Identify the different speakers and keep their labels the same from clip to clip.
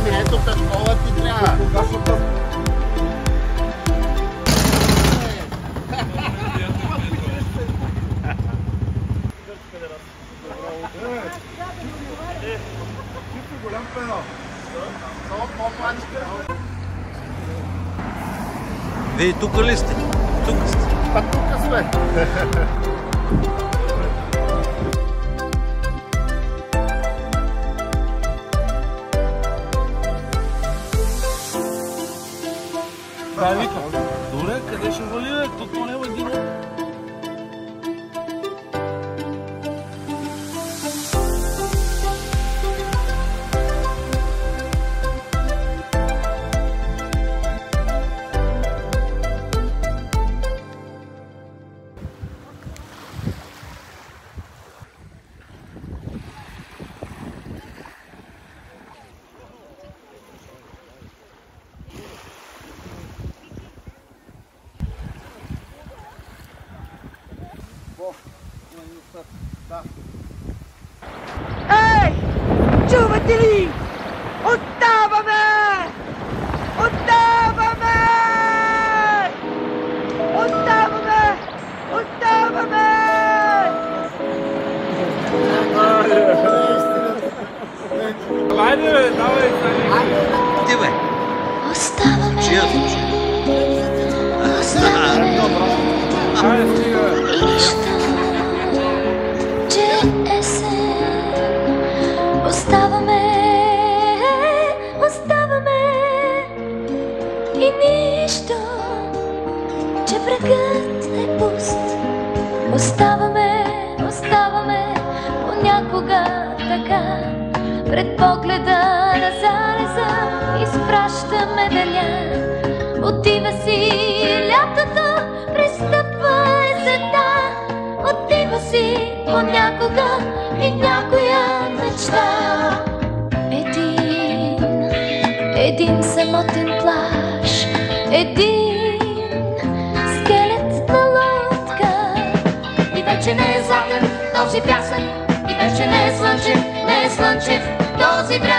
Speaker 1: Ами ето в школа ти трябва.
Speaker 2: Кога ще бъде? Голям пенал.
Speaker 3: Вие тук ли сте? Тук сте.
Speaker 1: Па тук сме.
Speaker 3: Да, вика. Добре, къде ще вали, бе? Тук не е един.
Speaker 4: Ей! Чувате ли? Оставаме! Оставаме! Оставаме! Оставаме!
Speaker 2: Хайде, бе, давай, стани.
Speaker 3: Ти, бе.
Speaker 5: Оставаме. Оставаме.
Speaker 2: Хайде, стига, бе.
Speaker 5: И нищо, че есен. Оставаме. Оставаме. И нищо, че брегът е пуст. Оставаме. Оставаме. Понякога така. Пред погледа на залеза изпращаме деня. Отива си лятото, пристъпва есента. Отива си понякога и някоя мечта. Един самотен плаж, един скелет на лодка. И вече не е златен този пясък, и вече не е слънчев, не е слънчев този бряг.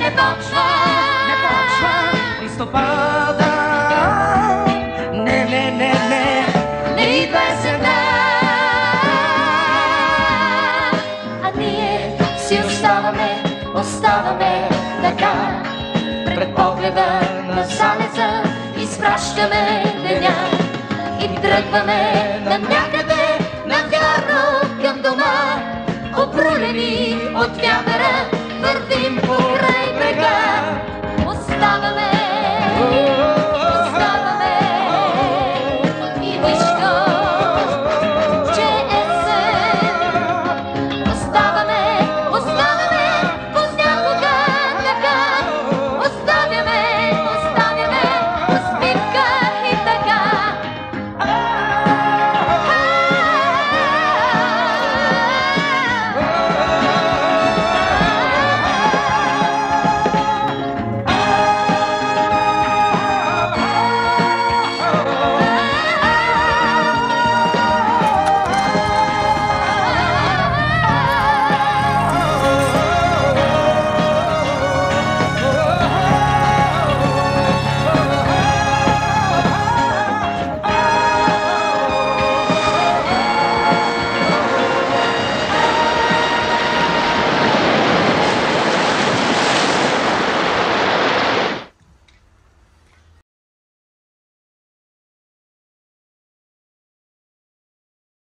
Speaker 5: Не почва листопада. Не идва есента. А ние си оставаме така. Пред погледа на залеза изпращаме деня. И тръгваме на някъде навярно към дома. Обрулени от вятъра вървим по